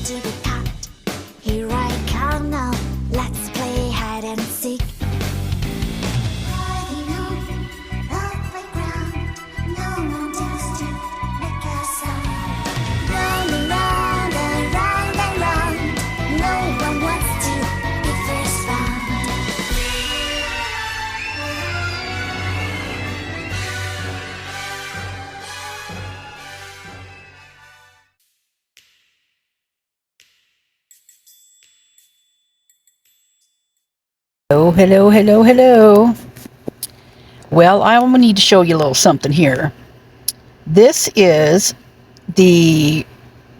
to be caught. Here I come now, let's play hide and seek. Riding on the playground, no one dares to make a sound. Round and round and round and round, no one wants to be first found. Hello, hello, hello, hello. Well, I need to show you a little something here. This is the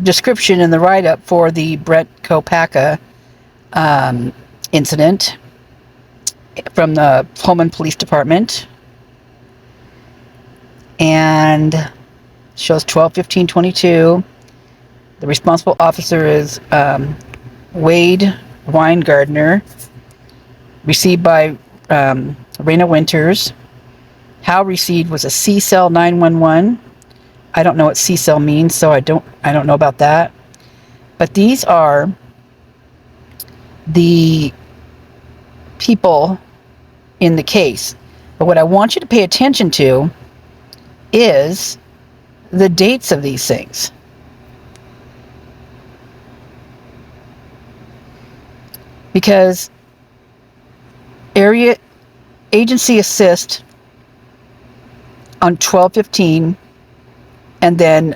description in the write-up for the Brent kopacka incident from the Pullman Police Department, and shows 12/15/22. The responsible officer is Wade Weingartner. Received by Raina Winters. How received was a C-cell 911. I don't know what C-cell means, so I don't know about that. But these are the people in the case. But what I want you to pay attention to is the dates of these things. Because area agency assist on 12/15, and then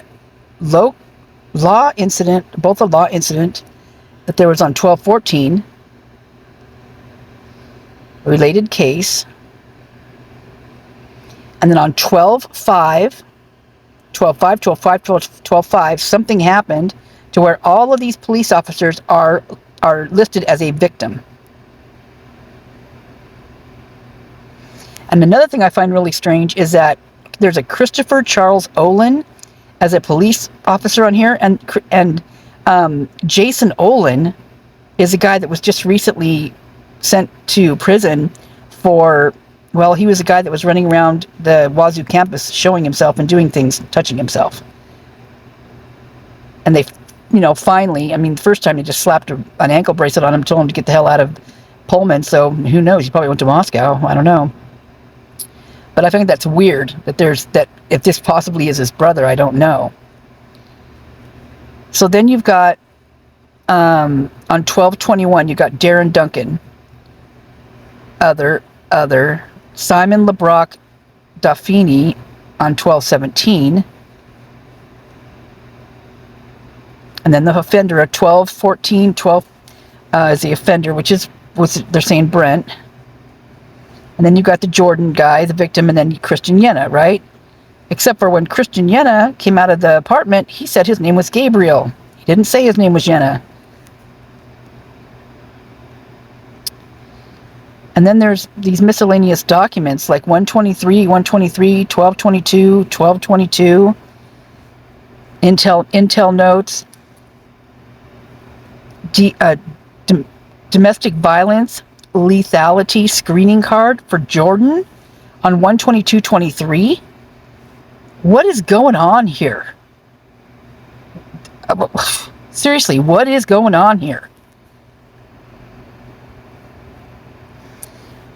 law incident, both a law incident that there was on 12/14, related case, and then on 12/5, 12/5, 12/5, 12/5, something happened to where all of these police officers are listed as a victim. And another thing I find really strange is that there's a Christopher Charles Olen as a police officer on here, and Jason Olen is a guy that was just recently sent to prison for, well, he was a guy that was running around the Wazoo campus showing himself and doing things, touching himself. And they, finally, I mean, the first time they just slapped an ankle bracelet on him, told him to get the hell out of Pullman, so who knows, he probably went to Moscow, I don't know. But I think that's weird that if this possibly is his brother, I don't know. So then you've got on 12/21, you've got Darren Duncan, other Simon LeBrock Daffini on 12/17, and then the offender at 12/14, 12 is the offender, they're saying Brent. And then you got the Jordan guy, the victim, and then Christian Yenna, right? Except for when Christian Yenna came out of the apartment, he said his name was Gabriel. He didn't say his name was Yenna. And then there's these miscellaneous documents like 123, 123, 1222, 1222, Intel notes, domestic violence, lethality screening card for Jordan on 122/23. What is going on here? Seriously, what is going on here?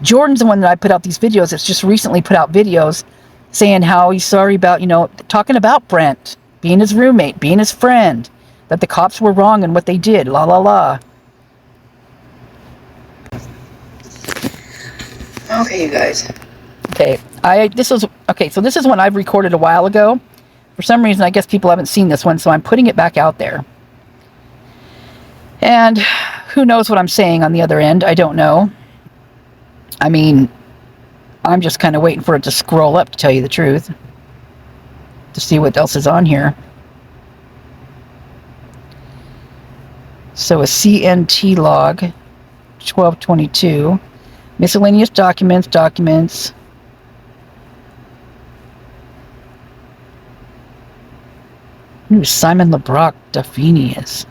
Jordan's the one that I put out these videos. It's just recently put out videos saying how he's sorry about, talking about Brent being his roommate, being his friend, that the cops were wrong in what they did, la la la. Okay, you guys. Okay, so this is one I've recorded a while ago. For some reason, I guess people haven't seen this one, so I'm putting it back out there. And who knows what I'm saying on the other end? I don't know. I mean, I'm just kind of waiting for it to scroll up, to tell you the truth, to see what else is on here. So a CNT log, 12/22. Miscellaneous documents. Who Simon LeBrock Daffini is?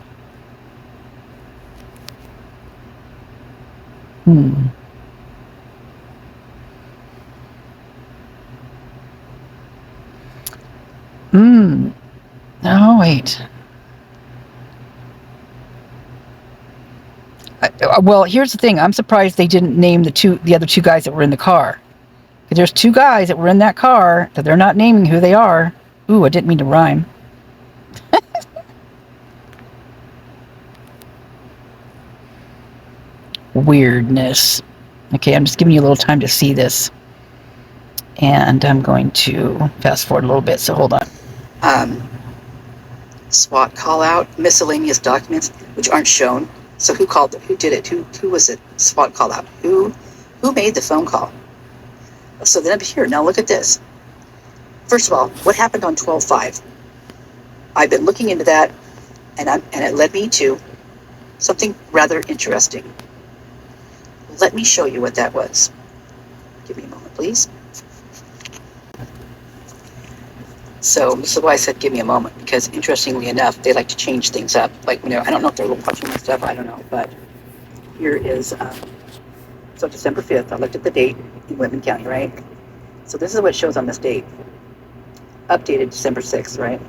Oh, wait. Well, here's the thing. I'm surprised they didn't name the other two guys that were in the car. Because there's two guys that were in that car that they're not naming who they are. Ooh, I didn't mean to rhyme. Weirdness. Okay, I'm just giving you a little time to see this. And I'm going to fast forward a little bit, so hold on. SWAT call out, miscellaneous documents which aren't shown. So who called it? Who did it? Who was it? SWAT call out. Who made the phone call? So then up here, now look at this. First of all, what happened on 12/5? I've been looking into that, and it led me to something rather interesting. Let me show you what that was. Give me a moment, please. So this is why I said give me a moment, because interestingly enough, they like to change things up. Like, I don't know if they're watching my stuff, I don't know, but here is, so December 5th, I looked at the date in Whitman County, right? So this is what shows on this date. Updated December 6th, right?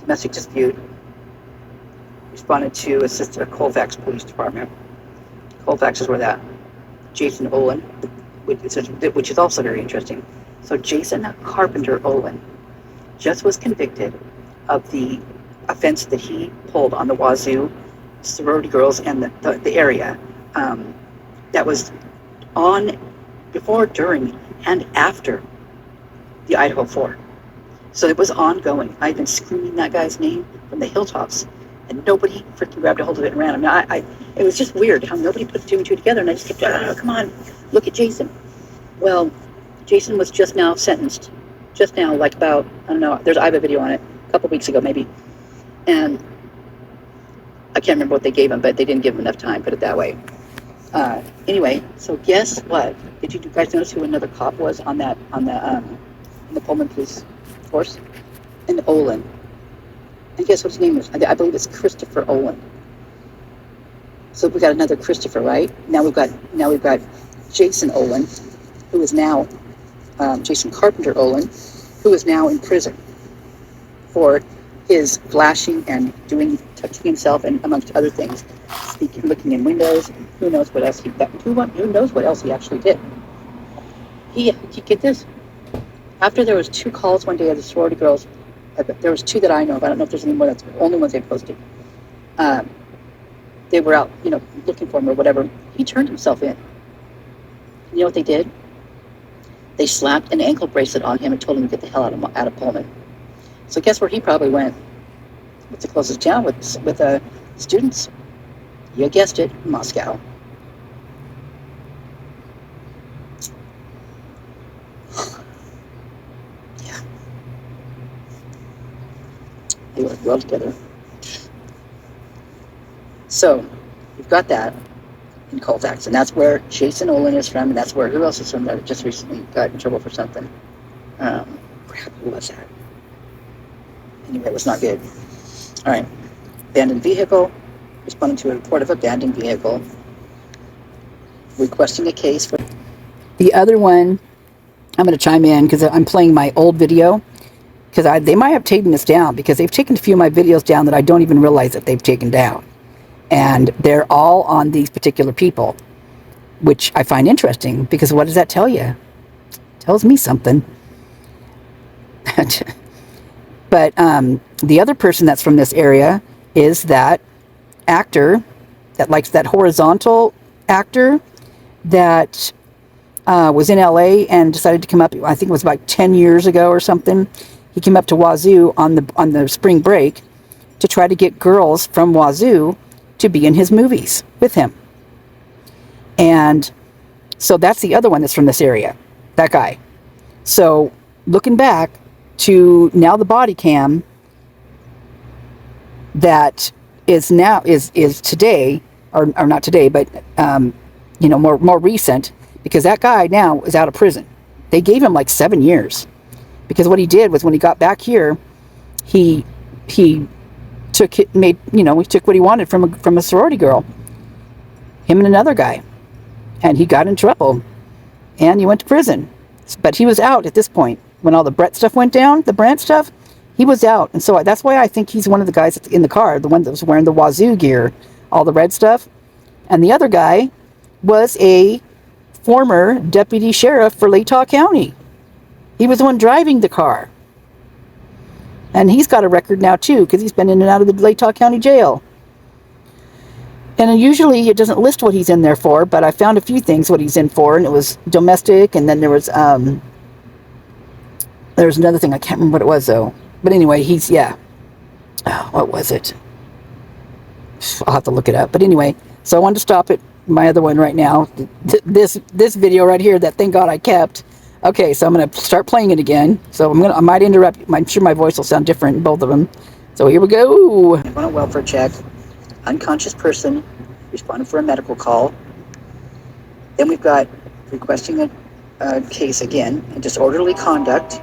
Domestic dispute. Responded to assist the Colfax Police Department. Colfax is where that. Jason Olen, which is also very interesting. So Jason Carpenter Olen just was convicted of the offense that he pulled on the Wazoo sorority girls and the area. That was on before, during, and after the Idaho4. So it was ongoing. I've been screaming that guy's name from the hilltops, and nobody freaking grabbed a hold of it and ran. I mean, it was just weird how nobody put two and two together, and I just kept, oh, come on, look at Jason. Well, Jason was just now sentenced. Just now, like about, I don't know, I have a video on it, a couple weeks ago maybe. And I can't remember what they gave him, but they didn't give him enough time, put it that way. Anyway, so guess what? Did you guys notice who another cop was on the Pullman police force? And Olen. And guess what his name is? I believe it's Christopher Olen. So we got another Christopher, right? Now we've got Jason Olen, who is now Jason Carpenter Olen, who is now in prison for his flashing and touching himself, and amongst other things, speaking, looking in windows. Who knows what else who knows what else he actually did? He get this. After there was 2 calls one day of the sorority girls, there was 2 that I know of. I don't know if there's any more. That's the only ones they posted. They were out, looking for him or whatever. He turned himself in. You know what they did? They slapped an ankle bracelet on him and told him to get the hell out of Pullman. So guess where he probably went? What's the closest town with students? You guessed it, Moscow. Yeah. They work well together. So, you've got that in Colfax, and that's where Jason Olen is from, and that's where, who else is from that just recently got in trouble for something? Crap, who was that? Anyway, it was not good. All right. Abandoned vehicle. Responding to a report of abandoned vehicle. Requesting a case for... The other one, I'm going to chime in because I'm playing my old video. Because they might have taken this down, because they've taken a few of my videos down that I don't even realize that they've taken down. And they're all on these particular people, which I find interesting, because what does that tell you? It tells me something. But the other person that's from this area is that actor that likes that horizontal actor that was in LA and decided to come up. I think it was about 10 years ago or something. He came up to Wazoo on the spring break to try to get girls from Wazoo to be in his movies with him. And so that's the other one that's from this area, that guy. So looking back to now, the body cam that is now is today, or not today, but more recent, because that guy now is out of prison. They gave him like 7 years, because what he did was, when he got back here, he took what he wanted from a sorority girl, him and another guy, and he got in trouble, and he went to prison. But he was out at this point when all the Brent stuff went down. The Brent stuff, he was out, and so that's why I think he's one of the guys that's in the car, the one that was wearing the Wazoo gear all the red stuff. And the other guy was a former deputy sheriff for Latah County. He was the one driving the car. And he's got a record now too, because he's been in and out of the Latah County jail. And usually it doesn't list what he's in there for, but I found a few things what he's in for, and it was domestic, and then there was another thing, I can't remember what it was though. But anyway, he's, yeah. Oh, what was it? I'll have to look it up. But anyway, so I wanted to stop at my other one right now. This video right here that thank God I kept. Okay, so I'm going to start playing it again. So I might interrupt. I'm sure my voice will sound different in both of them. So here we go. I'm on a welfare check. Unconscious person responding for a medical call. Then we've got requesting a case again, and disorderly conduct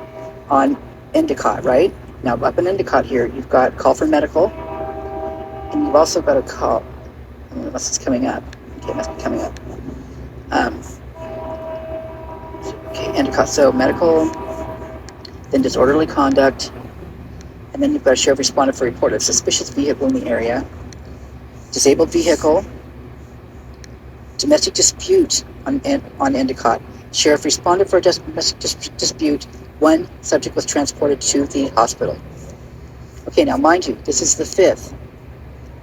on Endicott, right? Now up in Endicott here, you've got call for medical, and you've also got a call, unless it's coming up. Okay, it must be coming up. Okay, Endicott, so medical, then disorderly conduct, and then you've got a sheriff responded for report of suspicious vehicle in the area, disabled vehicle, domestic dispute on Endicott. Sheriff responded for a domestic dispute. One subject was transported to the hospital. Okay, now mind you, this is the 5th.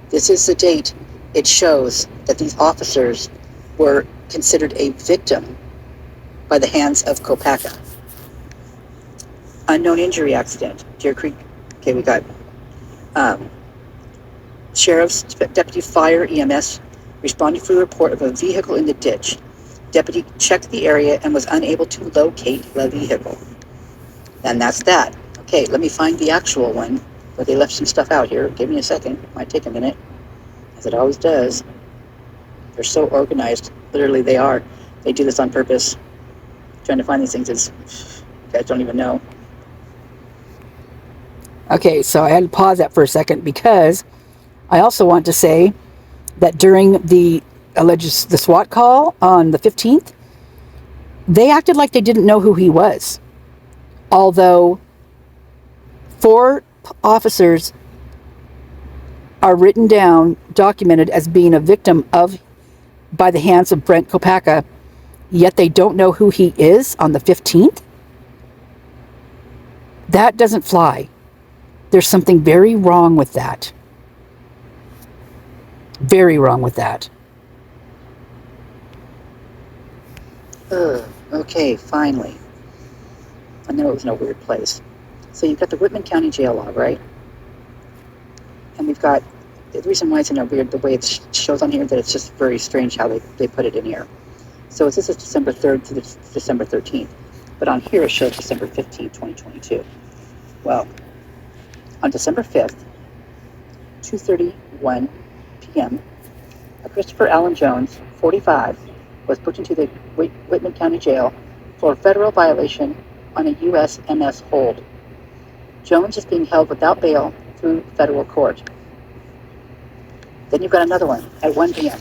This is the date it shows that these officers were considered a victim by the hands of kopacka. Unknown injury accident, Deer Creek. Okay, we got Sheriff's Deputy Fire EMS responding for the report of a vehicle in the ditch. Deputy checked the area and was unable to locate the vehicle. And that's that. Okay, let me find the actual one, where they left some stuff out here. Give me a second. Might take a minute, as it always does. They're so organized. Literally, they are. They do this on purpose. Trying to find these things is, you guys don't even know. Okay, so I had to pause that for a second because I also want to say that during the alleged SWAT call on the 15th, they acted like they didn't know who he was. Although 4 officers are written down, documented as being a victim by the hands of Brent kopacka, yet they don't know who he is on the 15th? That doesn't fly. There's something very wrong with that. Very wrong with that. Okay, finally. I know it was no weird place. So you've got the Whitman County jail log, right? And we've got, the reason why it's in a weird, the way it shows on here, that it's just very strange how they put it in here. So this is December 3rd to December 13th. But on here it shows December 15th, 2022. Well, on December 5th, 2:31 p.m., Christopher Allen Jones, 45, was put into the Whitman County Jail for a federal violation on a USMS hold. Jones is being held without bail through federal court. Then you've got another one at 1 p.m.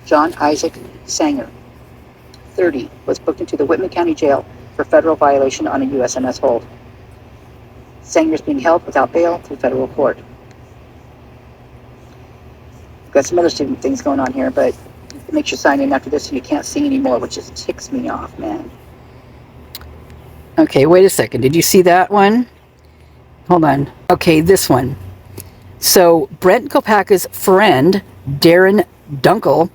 John Isaac Sanger, 30, was booked into the Whitman County Jail for federal violation on a USMS hold. Sanger is being held without bail through federal court. We've got some other things going on here, but it makes you sign in after this so you can't see anymore, which just ticks me off, man. Okay, wait a second. Did you see that one? Hold on. Okay, this one. So, Brent kopacka's friend, Darren Dunkel,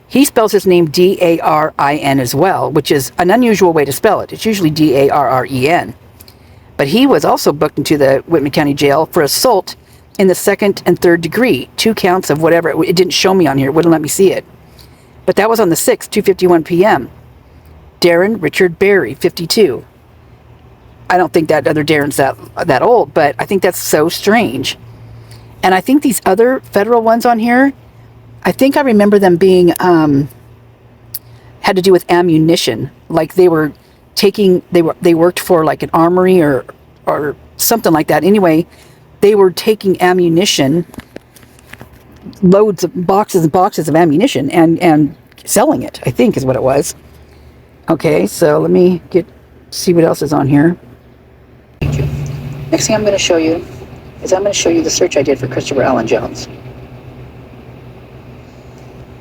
he spells his name D-A-R-I-N as well, which is an unusual way to spell it. It's usually D-A-R-R-E-N. But he was also booked into the Whitman County Jail for assault in the 2nd and 3rd degree. 2 counts of whatever. It didn't show me on here. It wouldn't let me see it. But that was on the 6th, 2:51 p.m. Darren Richard Berry, 52. I don't think that other Darren's that old, but I think that's so strange. And I think these other federal ones on here, I think I remember them being, had to do with ammunition. Like they were taking, they worked for like an armory or something like that. Anyway, they were taking ammunition, loads of boxes and boxes of ammunition and selling it, I think is what it was. Okay, so let me see what else is on here. Next thing I'm going to show you is the search I did for Christopher Allen Jones.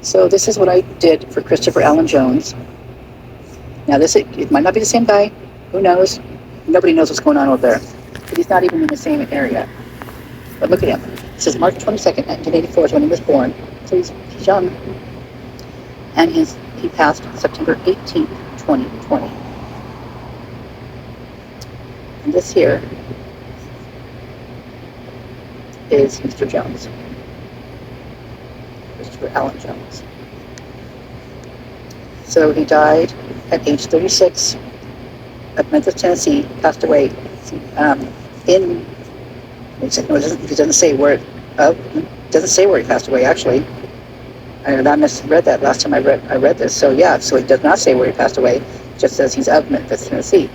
So this is what I did for Christopher Allen Jones. Now it might not be the same guy. Who knows? Nobody knows what's going on over there. But he's not even in the same area. But look at him. It says March 22nd, 1984 is when he was born. So he's young. And he passed September 18th, 2020. And this here is Mr. Jones. Christopher Allen Jones. So he died at age 36 of Memphis, Tennessee. Passed away in. It doesn't say where. Doesn't say where he passed away. Actually, I misread that last time I read this. So yeah, so it does not say where he passed away. It just says he's of Memphis, Tennessee.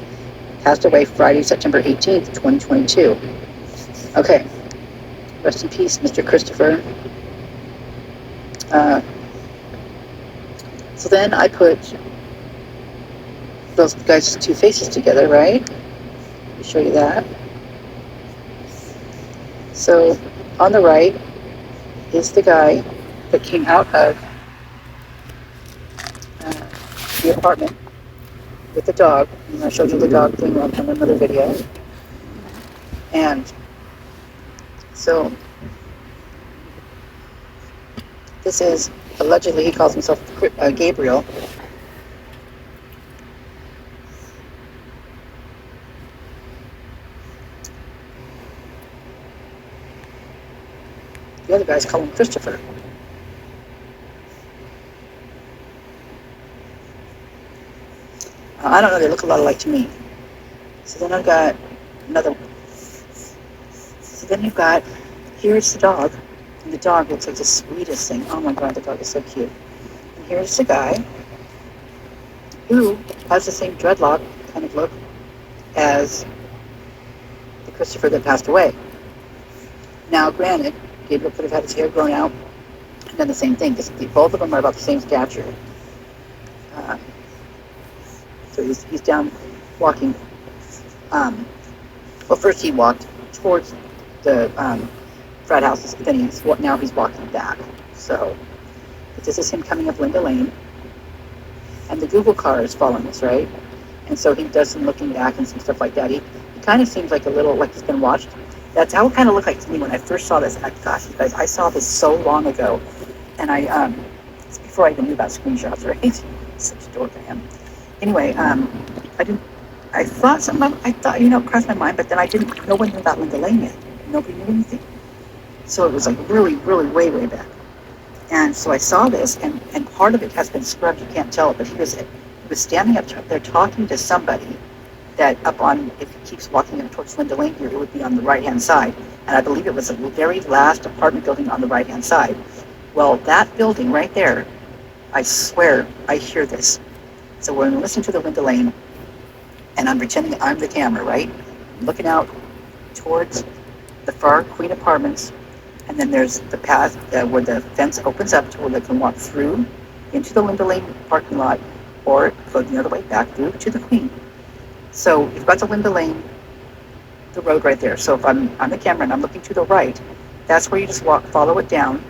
Passed away Friday, September 18th, 2022. Okay. Rest in peace, Mr. Christopher. So then I put those guys' two faces together, right? Let me show you that. So on the right is the guy that came out of the apartment with the dog. And I showed you the dog thing on another video. And so this is allegedly, he calls himself Gabriel. The other guys call him Christopher. I don't know, they look a lot alike to me. So then I've got another. So then you've got, here's the dog. And the dog looks like the sweetest thing. Oh my God, the dog is so cute. And here's the guy who has the same dreadlock kind of look as the Christopher that passed away. Now, granted, Gabriel could have had his hair grown out and done the same thing, because both of them are about the same stature. So he's down walking. Well, first he walked towards the frat houses, then now he's walking back. So this is him coming up Linda Lane, and the Google car is following us, right? And so he does some looking back and some stuff like that. He kind of seems like a little like he's been watched. That's how it kind of looked like to me when I first saw this. And gosh, you guys, I saw this so long ago, and it's before I even knew about screenshots, right? Such a dork I am. Anyway, I thought it crossed my mind, but then I didn't know anything about Linda Lane yet. Nobody knew anything. So it was like really, really way, way back. And so I saw this, and part of it has been scrubbed, you can't tell it, but he was standing up there talking to somebody that if he keeps walking up towards Linda Lane here, it would be on the right-hand side. And I believe it was the very last apartment building on the right-hand side. Well, that building right there, I swear I hear this. So we're listening to the Linda Lane, and I'm pretending I'm the camera, right? I'm looking out towards the far Queen Apartments, and then there's the path where the fence opens up to where they can walk through into the Linda Lane parking lot, or go the other way back through to the Queen. So you've got the Linda Lane, the road right there. So if I'm on the camera and I'm looking to the right, that's where you just follow it down,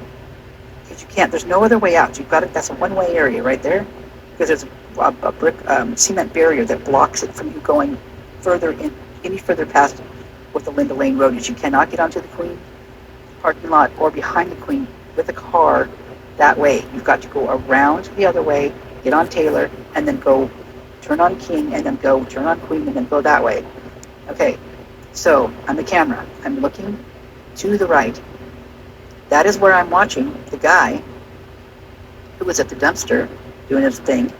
because you can't. There's no other way out. You've got it. That's a one-way area right there, because there's a brick cement barrier that blocks it from you going any further past what the Linda Lane road is. You cannot get onto the Queen parking lot or behind the Queen with a car that way. You've got to go around the other way, get on Taylor, and then go turn on King, and then go turn on Queen, and then go that way. Okay, so on the camera, I'm looking to the right. That is where I'm watching the guy who was at the dumpster doing his thing.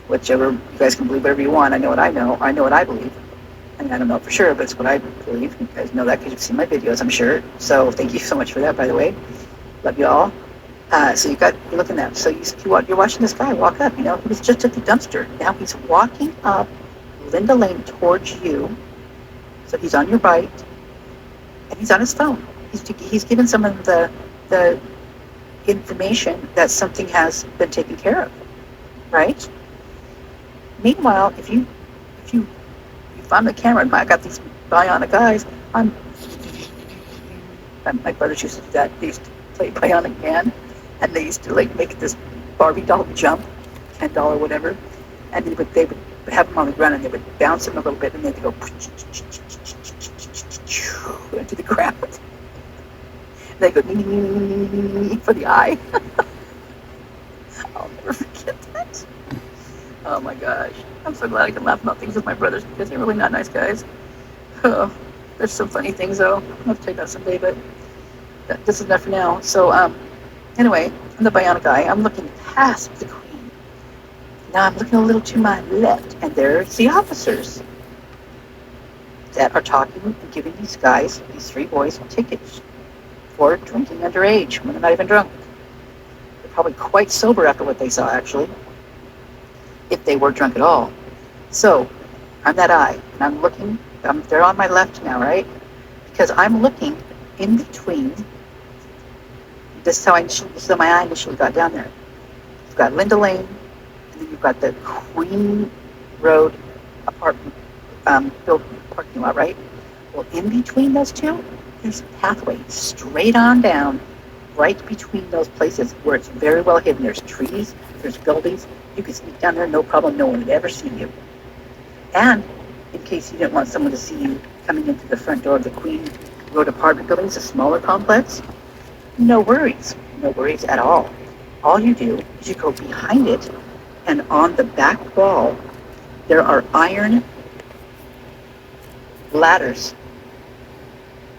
Whichever, you guys can believe whatever you want. I know what I know. I know what I believe. I mean, I don't know for sure, but it's what I believe. You guys know that because you've seen my videos, I'm sure. So thank you so much for that, by the way. Love you all. So you're looking at that. So you're watching this guy walk up. He was just at the dumpster. Now he's walking up Linda Lane towards you. So he's on your right, and he's on his phone. He's given some of the information that something has been taken care of, right? Meanwhile, if I'm the camera and I got these bionic eyes, my brothers used to do that. They used to play bionic man, And they used to like make this Barbie doll jump, $10 or whatever, and they would have them on the ground and they would bounce them a little bit and they'd go into the ground. They go for the eye. I'll never forget that. Oh my gosh. I'm so glad I can laugh about things with my brothers because they're really not nice guys. Oh, there's some funny things though. I'll have to tell you that someday, but this is enough for now. So anyway, I'm the bionic eye. I'm looking past the queen. Now I'm looking a little to my left, and there's the officers that are talking and giving these guys, these three boys, tickets for drinking underage when they're not even drunk. They're probably quite sober after what they saw, actually, if they were drunk at all. So I'm that eye, and I'm looking. They're on my left now, right? Because I'm looking in between. This is how my eye initially got down there. You've got Linda Lane, and then you've got the Queen Road apartment building parking lot, right? Well, in between those two, there's a pathway straight on down, right between those places where it's very well hidden. There's trees, there's buildings. You could sneak down there, no problem. No one would ever see you. And in case you didn't want someone to see you coming into the front door of the Queen Road apartment building, it's a smaller complex. No worries at all. All you do is you go behind it, and on the back wall, there are iron ladders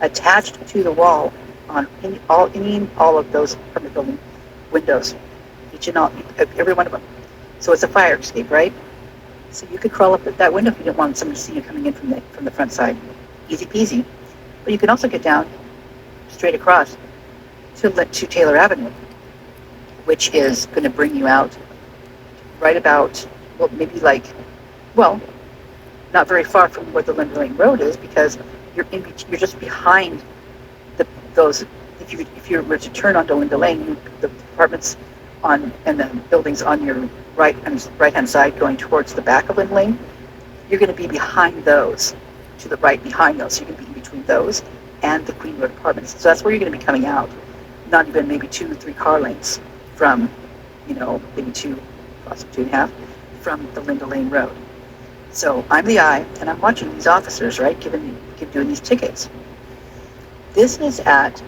attached to the wall on all of those apartment building windows, each and all, every one of them. So it's a fire escape, right? So you could crawl up that window if you didn't want someone to see you coming in from the front side. Easy peasy. But you can also get down straight across to Taylor Avenue, which is going to bring you out right about, well, maybe not very far from where the Lindow Lane Road is, because you're just behind those. If you were to turn onto Lindow Lane, the apartments and the buildings on your right hand side going towards the back of Lindow Lane, you're going to be behind those, to the right behind those. So you're going to be in between those and the Queen Road apartments. So that's where you're going to be coming out. Not even maybe 2 or 3 car lengths from, maybe 2, possibly 2.5 from the Lindow Lane Road. So I'm the eye, and I'm watching these officers, right, doing these tickets. This is at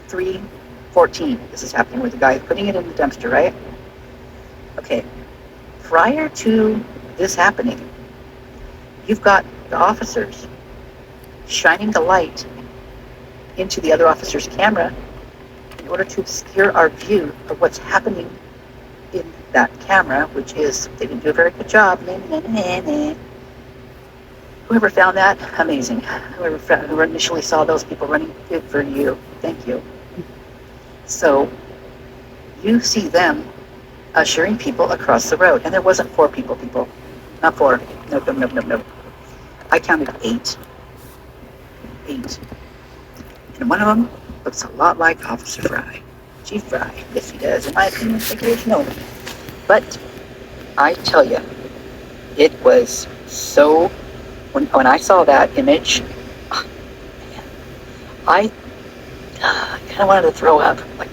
3:14. This is happening with the guy putting it in the dumpster, right? Okay. Prior to this happening, you've got the officers shining the light into the other officer's camera in order to obscure our view of what's happening in that camera, which is, they didn't do a very good job. Whoever found that, amazing. Whoever initially saw those people running, good for you. Thank you. So you see them ushering people across the road, and there wasn't 4 people. Not 4. No. I counted 8. And one of them looks a lot like Officer Fry. Chief Fry. Yes, he does. In my opinion, no. But I tell you, it was so. When I saw that image, I kind of wanted to throw up. Like